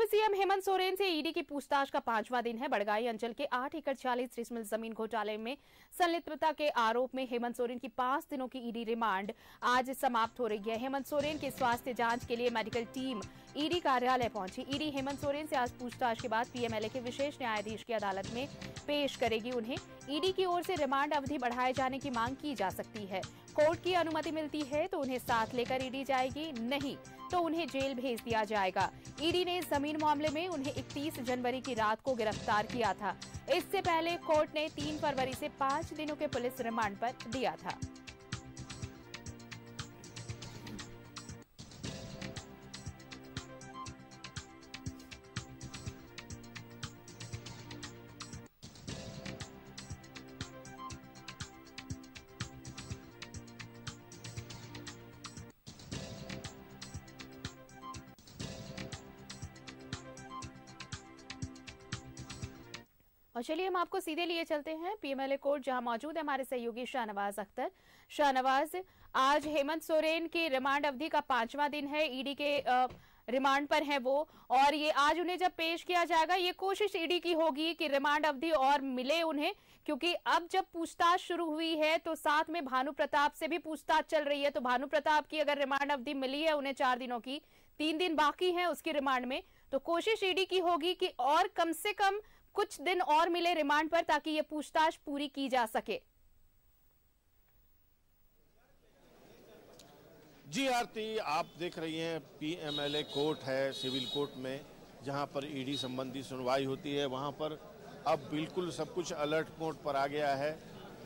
पूर्व सीएम हेमंत सोरेन से ईडी की पूछताछ का 5वां दिन है। बड़गाई अंचल के 8 एकड़ 40 डिसमिल जमीन घोटाले में संलिप्तता के आरोप में हेमंत सोरेन की 5 दिनों की ईडी रिमांड आज समाप्त हो रही है। हेमंत सोरेन की स्वास्थ्य जांच के लिए मेडिकल टीम ईडी कार्यालय पहुंची। ईडी हेमंत सोरेन से आज पूछताछ के बाद पीएमएलए के विशेष न्यायाधीश की अदालत में पेश करेगी। उन्हें ईडी की ओर से रिमांड अवधि बढ़ाए जाने की मांग की जा सकती है। कोर्ट की अनुमति मिलती है तो उन्हें साथ लेकर ईडी जाएगी, नहीं तो उन्हें जेल भेज दिया जाएगा। ईडी ने इस जमीन मामले में उन्हें 31 जनवरी की रात को गिरफ्तार किया था। इससे पहले कोर्ट ने 3 फरवरी से 5 दिनों के पुलिस रिमांड पर दिया था। और चलिए हम आपको सीधे लिए चलते हैं पीएमएलए कोर्ट, जहां मौजूद है हमारे सहयोगी शाहनवाज अख्तर। शाहनवाज, आज हेमंत सोरेन की रिमांड अवधि का 5वां दिन है। ईडी के रिमांड पर है वो, और ये आज उन्हें जब पेश किया जाएगा, ये कोशिश ईडी की होगी कि रिमांड अवधि और मिले उन्हें, क्योंकि अब जब पूछताछ शुरू हुई है तो साथ में भानु प्रताप से भी पूछताछ चल रही है। तो भानु प्रताप की अगर रिमांड अवधि मिली है उन्हें 4 दिनों की, 3 दिन बाकी है उसकी रिमांड में, तो कोशिश ईडी की होगी कि और कम से कम कुछ दिन और मिले रिमांड पर, ताकि ये पूछताछ पूरी की जा सके। जी आरती, आप देख रही हैं पीएमएलए कोर्ट है सिविल कोर्ट में, जहां पर ईडी संबंधी सुनवाई होती है। वहां पर अब बिल्कुल सब कुछ अलर्ट मोड पर आ गया है।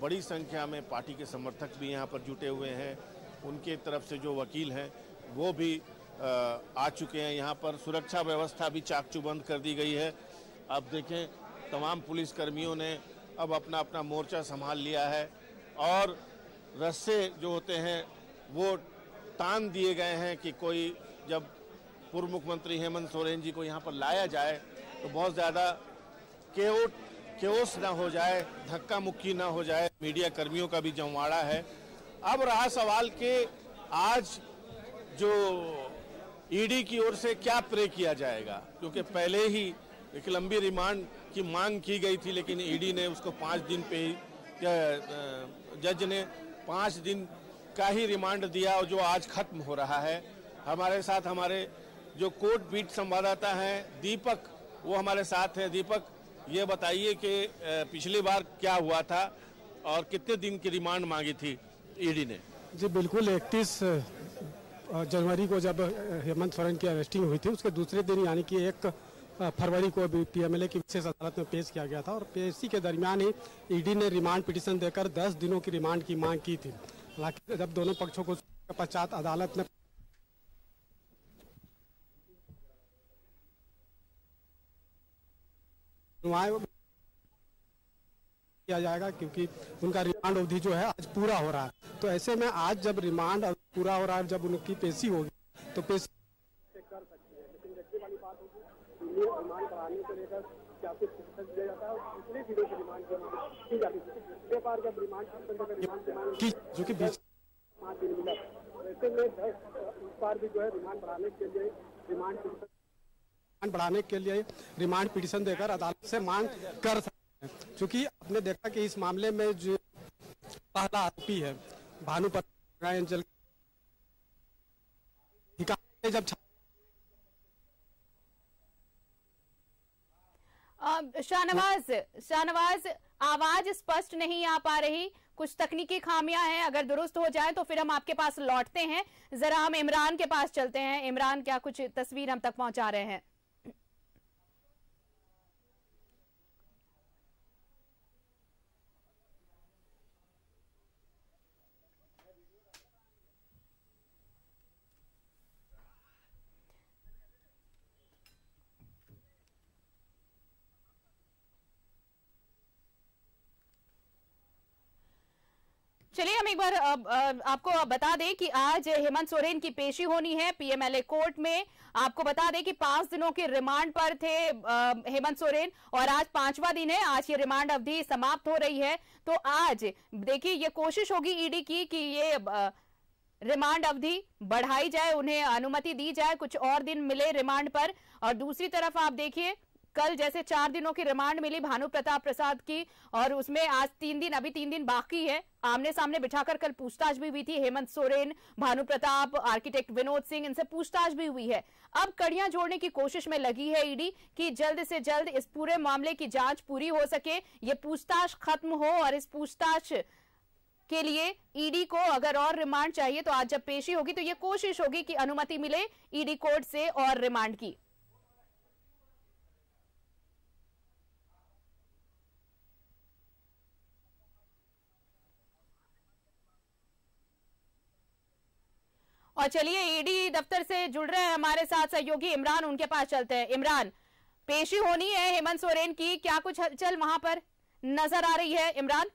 बड़ी संख्या में पार्टी के समर्थक भी यहां पर जुटे हुए हैं। उनके तरफ से जो वकील हैं वो भी आ चुके हैं। यहाँ पर सुरक्षा व्यवस्था भी चाक चौबंद कर दी गई है। अब देखें, तमाम पुलिसकर्मियों ने अब अपना अपना मोर्चा संभाल लिया है और रस्से जो होते हैं वो तान दिए गए हैं कि कोई जब पूर्व मुख्यमंत्री हेमंत सोरेन जी को यहाँ पर लाया जाए तो बहुत ज़्यादा केओस ना हो जाए, धक्का मुक्की ना हो जाए। मीडिया कर्मियों का भी जमवाड़ा है। अब रहा सवाल कि आज जो ईडी की ओर से क्या प्रे किया जाएगा, क्योंकि पहले ही एक लंबी रिमांड की मांग की गई थी, लेकिन ईडी ने उसको 5 दिन पे ही, जज ने 5 दिन का ही रिमांड दिया, और जो आज खत्म हो रहा है। हमारे साथ हमारे जो कोर्ट बीट संवाददाता हैं दीपक, वो हमारे साथ हैं। दीपक, ये बताइए कि पिछली बार क्या हुआ था और कितने दिन की रिमांड मांगी थी ईडी ने? जी बिल्कुल, 31 जनवरी को जब हेमंत सोरेन की अरेस्टिंग हुई थी, उसके दूसरे दिन यानी कि 1 फरवरी को भी पीएमएलए की विशेष अदालत में पेश किया गया था, और पेशी के दरमियान ही ईडी ने रिमांड पिटीशन देकर 10 दिनों की रिमांड की मांग की थी। हालांकि जब दोनों पक्षों को पश्चात अदालत ने किया जाएगा, क्योंकि उनका रिमांड अवधि जो है आज पूरा हो रहा है। तो ऐसे में आज जब रिमांड पूरा हो रहा है, जब उनकी पेशी होगी तो पेशी कर सकती है। लेकिन देखने वाली बात होगी रिमांड बढ़ाने को लेकर क्या कुछ दिया जाता है, और दूसरे दिनों की रिमांड की जाती है। बार जब रिमांड की जो कि 5 दिन मिला, ऐसे में इस बार भी जो है रिमांड बढ़ाने के लिए रिमांड पिटीशन देकर अदालत से मांग कर सकते हैं। क्योंकि आपने देखा कि इस मामले में जो पहला आरोपी है भानु प्रताप अंचल, जब शाहनवाज, आवाज स्पष्ट नहीं आ पा रही, कुछ तकनीकी खामियां हैं। अगर दुरुस्त हो जाए तो फिर हम आपके पास लौटते हैं। जरा हम इमरान के पास चलते हैं। इमरान, क्या कुछ तस्वीर हम तक पहुंचा रहे हैं? चलिए हम एक बार आपको बता दें कि आज हेमंत सोरेन की पेशी होनी है पीएमएलए कोर्ट में। आपको बता दें कि 5 दिनों के रिमांड पर थे हेमंत सोरेन, और आज 5वां दिन है। आज ये रिमांड अवधि समाप्त हो रही है। तो आज देखिए ये कोशिश होगी ईडी की कि ये रिमांड अवधि बढ़ाई जाए, उन्हें अनुमति दी जाए, कुछ और दिन मिले रिमांड पर। और दूसरी तरफ आप देखिए कल जैसे 4 दिनों की रिमांड मिली भानु प्रताप प्रसाद की, और उसमें आज 3 दिन, अभी 3 दिन बाकी है। आमने सामने बिठाकर कल पूछताछ भी हुई थी। हेमंत सोरेन, भानु प्रताप, आर्किटेक्ट विनोद सिंह, इनसे पूछताछ भी हुई है। अब कड़ियां जोड़ने की कोशिश में लगी है ईडी कि जल्द से जल्द इस पूरे मामले की जांच पूरी हो सके, ये पूछताछ खत्म हो, और इस पूछताछ के लिए ईडी को अगर और रिमांड चाहिए तो आज जब पेशी होगी तो ये कोशिश होगी कि अनुमति मिले ईडी कोर्ट से और रिमांड की। और चलिए ईडी दफ्तर से जुड़ रहे हैं हमारे साथ सहयोगी इमरान, उनके पास चलते हैं। इमरान, पेशी होनी है हेमंत सोरेन की, क्या कुछ हलचल वहां पर नजर आ रही है इमरान?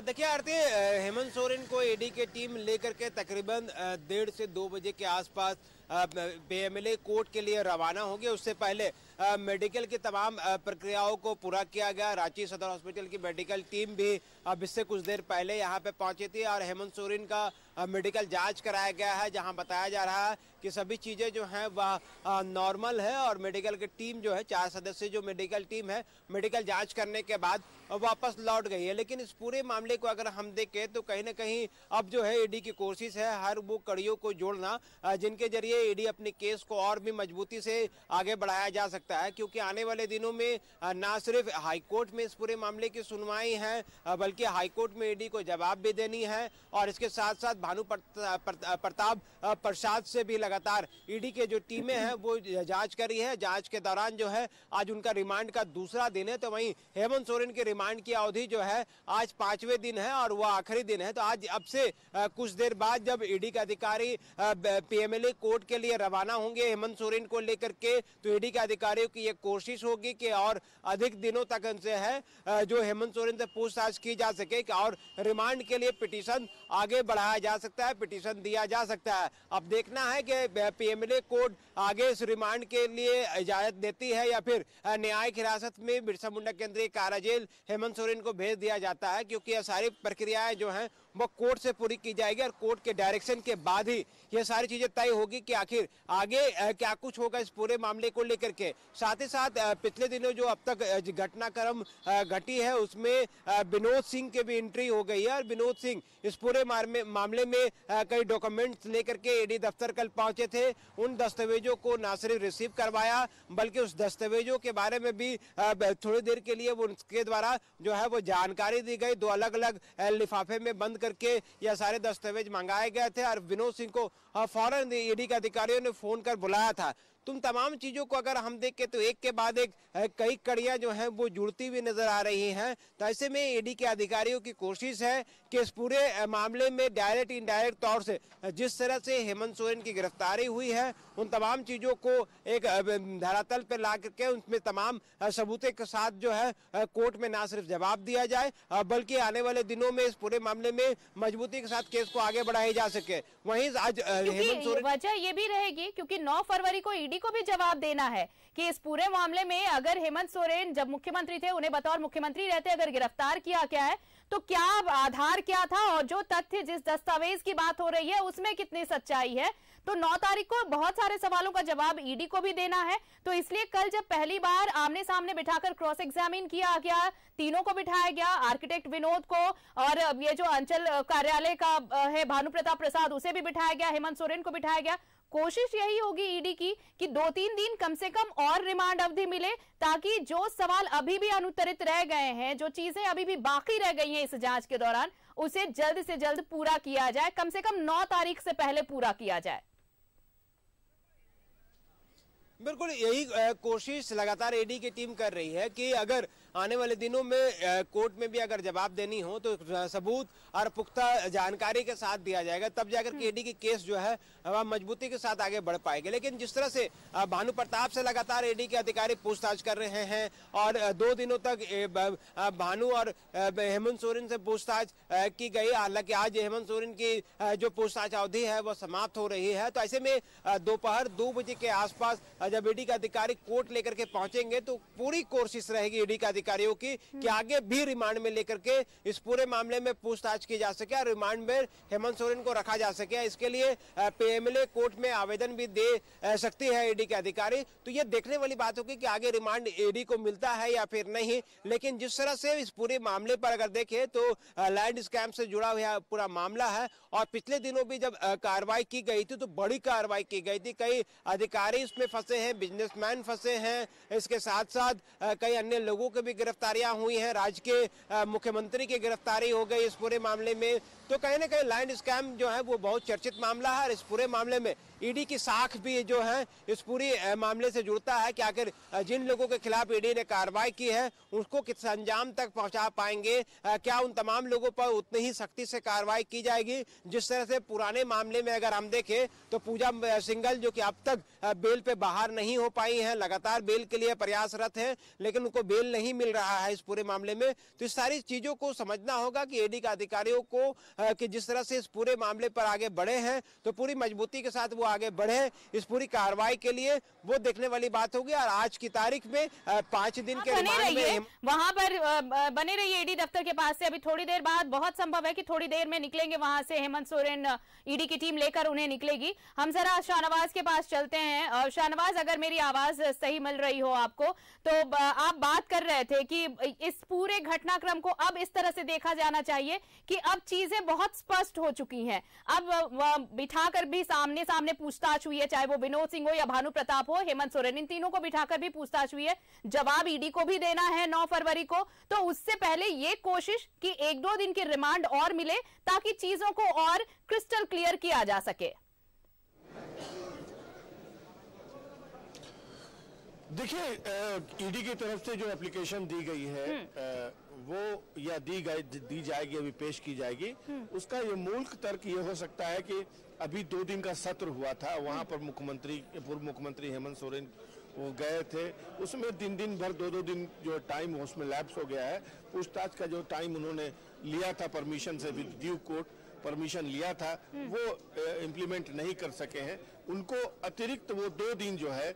देखिए आरती, हेमंत सोरेन को ईडी की टीम लेकर के तकरीबन 1:30 से 2 बजे के आसपास पीएमएलए कोर्ट के लिए रवाना होंगे। उससे पहले मेडिकल की तमाम प्रक्रियाओं को पूरा किया गया। रांची सदर हॉस्पिटल की मेडिकल टीम भी अब इससे कुछ देर पहले यहां पे पहुंची थी और हेमंत सोरेन का मेडिकल जांच कराया गया है, जहां बताया जा रहा है कि सभी चीज़ें जो हैं वह नॉर्मल है। और मेडिकल की टीम जो है, 4 सदस्य जो मेडिकल टीम है, मेडिकल जांच करने के बाद वापस लौट गई है। लेकिन इस पूरे मामले को अगर हम देखें तो कहीं ना कहीं अब जो है ईडी की कोशिश है हर वो कड़ियों को जोड़ना जिनके जरिए ईडी अपने केस को और भी मजबूती से आगे बढ़ाया जा सकता है। क्योंकि आने वाले दिनों में ना सिर्फ हाईकोर्ट में इस पूरे मामले की सुनवाई है, बल्कि हाईकोर्ट में ईडी को जवाब भी देनी है। और इसके साथ साथ भानु प्रताप प्रसाद से भी लगातार ईडी के जो टीमें हैं वो जांच करी है। जांच के दौरान जो है आज उनका रिमांड का दूसरा दिन है, तो वहीं हेमंत सोरेन के रिमांड की अवधि जो है आज 5वें दिन है और वह आखिरी दिन है। तो आज अब से कुछ देर बाद जब ईडी के अधिकारी पीएमएलए कोर्ट के लिए रवाना होंगे हेमंत सोरेन को लेकर के, तो ईडी के अधिकारियों की ये कोशिश होगी कि और अधिक दिनों तक उनसे है जो हेमंत सोरेन से पूछताछ की जा सके और रिमांड के लिए पिटीशन आगे बढ़ाया जा सकता है, पिटीशन दिया जा सकता है। अब देखना है कि पीएमएलए कोर्ट आगे इस रिमांड के लिए इजाजत देती है या फिर न्यायिक हिरासत में बिरसा मुंडा केंद्रीय कारा जेल हेमंत सोरेन को भेज दिया जाता है। क्योंकि ये सारी प्रक्रियाएं जो हैं वो कोर्ट से पूरी की जाएगी और कोर्ट के डायरेक्शन के बाद ही ये सारी चीजें तय होगी कि आखिर आगे क्या कुछ होगा इस पूरे मामले को लेकर के। साथ ही साथ पिछले दिनों जो अब तक घटनाक्रम घटी है उसमें विनोद सिंह के भी एंट्री हो गई है और विनोद सिंह इस पूरे मामले में कई डॉक्यूमेंट्स लेकर के ईडी दफ्तर कल पहुंचे थे। उन दस्तावेजों को ना सिर्फ रिसीव करवाया बल्कि उस दस्तावेजों के बारे में भी थोड़ी देर के लिए उनके द्वारा जो है वो जानकारी दी गई। 2 अलग अलग लिफाफे में बंद करके यह सारे दस्तावेज मंगाए गए थे और विनोद सिंह को फौरन ईडी के अधिकारियों ने फोन कर बुलाया था। तुम तमाम चीजों को अगर हम देखें तो एक के बाद एक कई कड़ियां जो हैं वो जुड़ती हुई नजर आ रही हैं। तो ऐसे में ईडी के अधिकारियों की कोशिश है कि इस पूरे मामले में डायरेक्ट इनडायरेक्ट तौर से जिस तरह से हेमंत सोरेन की गिरफ्तारी हुई है उन तमाम चीजों को एक धरातल पर ला करके उनमें तमाम सबूतों के साथ जो है कोर्ट में ना सिर्फ जवाब दिया जाए बल्कि आने वाले दिनों में इस पूरे मामले में मजबूती के साथ केस को आगे बढ़ाया जा सके। वहीं आज हेमंत सोरेन वजह ये भी रहेगी क्योंकि 9 फरवरी को ईडी को भी जवाब देना है कि इस पूरे मामले में अगर हेमंत सोरेन जब मुख्यमंत्री थे, उन्हें बतौर मुख्यमंत्री रहते अगर गिरफ्तार किया गया है तो क्या आधार क्या था और जो तथ्य जिस दस्तावेज की बात हो रही है उसमें कितनी सच्चाई है। तो 9 तारीख को बहुत सारे सवालों का जवाब ईडी को भी देना है। तो इसलिए कल जब पहली बार आमने सामने बिठाकर क्रॉस एग्जामिन किया गया, तीनों को बिठाया गया, आर्किटेक्ट विनोद को और ये जो अंचल कार्यालय का है भानु प्रताप प्रसाद उसे भी बिठाया गया, हेमंत सोरेन को बिठाया गया। कोशिश यही होगी ईडी की कि 2-3 दिन कम से कम और रिमांड अवधि मिले ताकि जो सवाल अभी भी अनुत्तरित रह गए हैं, जो चीजें अभी भी बाकी रह गई हैं इस जांच के दौरान, उसे जल्द से जल्द पूरा किया जाए, कम से कम 9 तारीख से पहले पूरा किया जाए। बिल्कुल यही कोशिश लगातार ईडी की टीम कर रही है कि अगर आने वाले दिनों में कोर्ट में भी अगर जवाब देनी हो तो सबूत और पुख्ता जानकारी के साथ दिया जाएगा, तब जाकर के ईडी की केस जो है वह मजबूती के साथ आगे बढ़ पाएगी। लेकिन जिस तरह से भानु प्रताप से लगातार ईडी के अधिकारी पूछताछ कर रहे हैं और 2 दिनों तक भानु और हेमंत सोरेन से पूछताछ की गई, हालांकि आज हेमंत सोरेन की जो पूछताछ अवधि है वह समाप्त हो रही है। तो ऐसे में दोपहर 2 बजे के आसपास जब ईडी के अधिकारी कोर्ट लेकर के पहुंचेंगे तो पूरी कोशिश रहेगी ईडी का अधिकारियों की कि आगे भी रिमांड में लेकर के इस पूरे मामले में पूछताछ की जा सके और रिमांड में हेमंत सोरेन को रखा जा सके। इसके लिए पीएमएलए कोर्ट में आवेदन भी दे सकती है ईडी के अधिकारी। तो ये देखने वाली बात होगी कि आगे रिमांड ईडी को मिलता है या फिर नहीं। लेकिन जिस तरह से इस पूरे मामले पर अगर देखें तो लैंड स्कैम से जुड़ा हुआ पूरा मामला है और पिछले दिनों भी जब कार्रवाई की गई थी तो बड़ी कार्रवाई की गई थी। कई अधिकारी इसमें फंसे हैं, बिजनेसमैन फंसे हैं, इसके साथ साथ कई अन्य लोगों की भी गिरफ्तारियां हुई हैं। राज्य के मुख्यमंत्री की गिरफ्तारी हो गई इस पूरे मामले में। तो कहीं ना कहीं लैंड स्कैम जो है वो बहुत चर्चित मामला है और इस पूरे मामले में ईडी की साख भी जो है इस पूरी मामले से जुड़ता है कि आखिर जिन लोगों के खिलाफ ईडी ने कार्रवाई की है उसको किस अंजाम तक पहुंचा पाएंगे, क्या उन तमाम लोगों पर उतनी ही सख्ती से कार्रवाई की जाएगी जिस तरह से पुराने मामले में अगर हम देखें तो पूजा सिंघल जो कि अब तक बेल पे बाहर नहीं हो पाई है, लगातार बेल के लिए प्रयासरत है लेकिन उनको बेल नहीं मिल रहा है इस पूरे मामले में। तो इस सारी चीजों को समझना होगा कि ईडी के अधिकारियों को कि जिस तरह से इस पूरे मामले पर आगे बढ़े हैं तो पूरी मजबूती के साथ वो आगे बढ़े इस पूरी कार्रवाई के लिए, वो देखने वाली बात होगी। और आज की तारीख में 5 दिन के रिमांड में वहां पर बने रहिए ईडी दफ्तर के पास से। अभी थोड़ी देर बाद बहुत संभव है कि थोड़ी देर में निकलेंगे वहां से हेमंत सोरेन, ईडी की टीम लेकर उन्हें निकलेगी। हम जरा शाहनवाज के पास चलते हैं। शाहनवाज, अगर मेरी आवाज सही मिल रही हो आपको तो आप बात कर रहे थे कि इस पूरे घटनाक्रम को अब इस तरह से देखा जाना चाहिए कि अब चीजें बहुत स्पष्ट हो चुकी हैं। अब बिठाकर भी सामने सामने पूछताछ हुई है, चाहे वो विनोद सिंह हो या भानु प्रताप हो, हेमंत सोरेन, इन तीनों को बिठाकर भी पूछताछ हुई है। जवाब ईडी को भी देना है 9 फरवरी को। तो उससे पहले ये कोशिश कि 1-2 दिन की रिमांड और मिले ताकि चीजों को और क्रिस्टल क्लियर किया जा सके। देखिए, ईडी की तरफ से जो एप्लीकेशन दी गई है वो या दी जाएगी, अभी पेश की जाएगी। उसका ये मूल तर्क ये हो सकता है कि अभी 2 दिन का सत्र हुआ था, वहां पर पूर्व मुख्यमंत्री हेमंत सोरेन वो गए थे, उसमें दिन भर 2-2 दिन जो टाइम उसमें लैप्स हो गया है। पूछताछ का जो टाइम उन्होंने लिया था परमिशन से, विद ड्यू कोर्ट परमिशन लिया था, वो इम्प्लीमेंट नहीं कर सके हैं। उनको अतिरिक्त वो 2 दिन जो है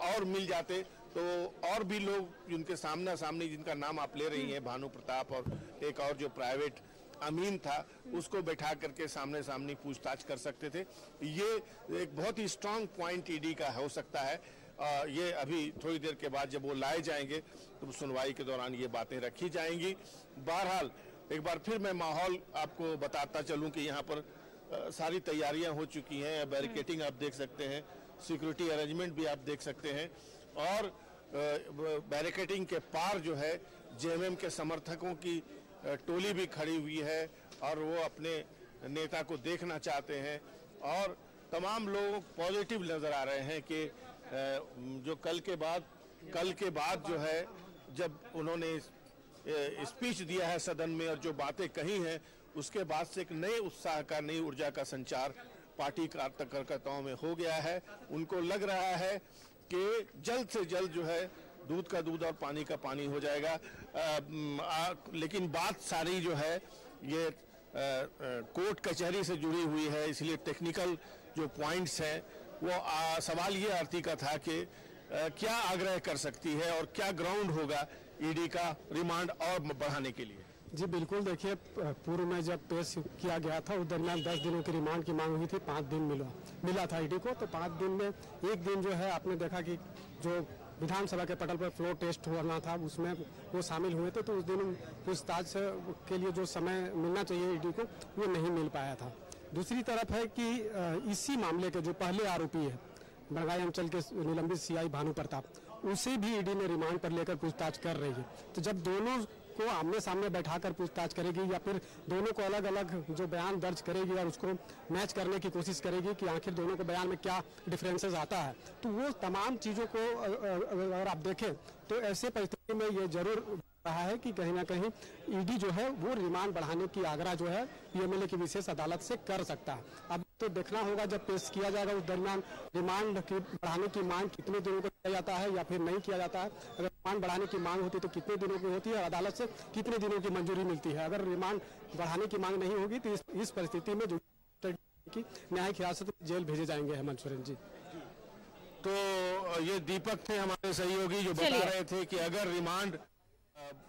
और मिल जाते तो और भी लोग जिनके सामना सामने जिनका नाम आप ले रही हैं, भानु प्रताप और एक और जो प्राइवेट अमीन था, उसको बैठा करके सामने सामने पूछताछ कर सकते थे। ये एक बहुत ही स्ट्रांग पॉइंट ईडी का हो सकता है। ये अभी थोड़ी देर के बाद जब वो लाए जाएंगे तो सुनवाई के दौरान ये बातें रखी जाएंगी। बहरहाल एक बार फिर मैं माहौल आपको बताता चलूं कि यहाँ पर सारी तैयारियां हो चुकी हैं। बैरिकेटिंग आप देख सकते हैं, सिक्योरिटी अरेंजमेंट भी आप देख सकते हैं और बैरिकेटिंग के पार जो है जेएमएम के समर्थकों की टोली भी खड़ी हुई है और वो अपने नेता को देखना चाहते हैं और तमाम लोग पॉजिटिव नजर आ रहे हैं कि जो कल के बाद जो है जब उन्होंने स्पीच दिया है सदन में और जो बातें कही हैं उसके बाद से एक नए उत्साह का, नई ऊर्जा का संचार पार्टी कार्यकर्ताओं में हो गया है। उनको लग रहा है कि जल्द से जल्द जो है दूध का दूध और पानी का पानी हो जाएगा। लेकिन बात सारी जो है ये कोर्ट कचहरी से जुड़ी हुई है, इसलिए टेक्निकल जो पॉइंट्स हैं वो सवाल ये आरती का था कि क्या आग्रह कर सकती है और क्या ग्राउंड होगा ईडी का रिमांड और बढ़ाने के लिए। जी बिल्कुल, देखिए पूर्व में जब पेश किया गया था उस दरमियान 10 दिनों की रिमांड की मांग हुई थी, 5 दिन मिला था ईडी को। तो 5 दिन में एक दिन जो है आपने देखा कि जो विधानसभा के पटल पर फ्लोर टेस्ट होना था उसमें वो शामिल हुए थे, तो उस दिन पूछताछ के लिए जो समय मिलना चाहिए ईडी को वो नहीं मिल पाया था। दूसरी तरफ है कि इसी मामले के जो पहले आरोपी है बड़गाई अंचल के निलंबित सीआई भानु प्रताप, उसे भी ईडी ने रिमांड पर लेकर पूछताछ कर रही है। तो जब दोनों को आमने सामने बैठाकर पूछताछ करेगी या फिर दोनों को अलग अलग जो बयान दर्ज करेगी और उसको मैच करने की कोशिश करेगी कि आखिर दोनों के बयान में क्या डिफरेंसेस आता है, तो वो तमाम चीज़ों को अगर आप देखें तो ऐसे परिस्थिति में ये जरूर रहा है कि कहीं ना कहीं ईडी जो है वो रिमांड बढ़ाने की आग्रह जो है पीएमएलए की विशेष अदालत से कर सकता है। अब तो देखना होगा जब पेश किया जाएगा उस दरमियान रिमांड की बढ़ाने की मांग कितने दिनों को किया जाता है या फिर नहीं किया जाता है। अगर रिमांड बढ़ाने की मांग होती है तो कितने दिनों की होती है और अदालत से कितने दिनों की मंजूरी मिलती है। अगर रिमांड बढ़ाने की मांग नहीं होगी तो इस परिस्थिति में जो की न्यायिक हिरासत में जेल भेजे जाएंगे हेमंत सोरेन जी। तो ये दीपक थे हमारे सहयोगी जो बता रहे थे कि अगर रिमांड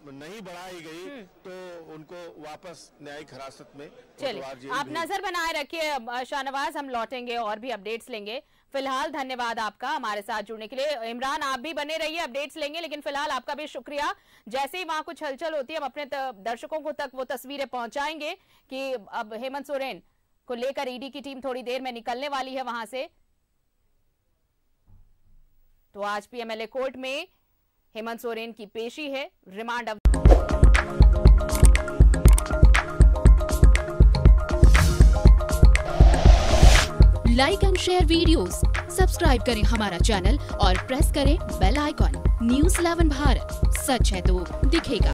नहीं बढ़ाई गई तो उनको वापस न्यायिक हिरासत में चलिए आप नजर बनाए रखिए शाहनवाज, हम लौटेंगे और भी अपडेट्स लेंगे। फिलहाल धन्यवाद आपका हमारे साथ जुड़ने के लिए। इमरान आप भी बने रहिए, अपडेट्स लेंगे, लेकिन फिलहाल आपका भी शुक्रिया। जैसे ही वहां कुछ हलचल होती है हम अपने दर्शकों को तक वो तस्वीरें पहुंचाएंगे कि अब हेमंत सोरेन को लेकर ईडी की टीम थोड़ी देर में निकलने वाली है वहां से। तो आज पीएमएलए कोर्ट में हेमंत सोरेन की पेशी है। Remand like and share videos, subscribe करें हमारा चैनल और प्रेस करें बेल आइकॉन। न्यूज़ 11 भारत, सच है तो दिखेगा।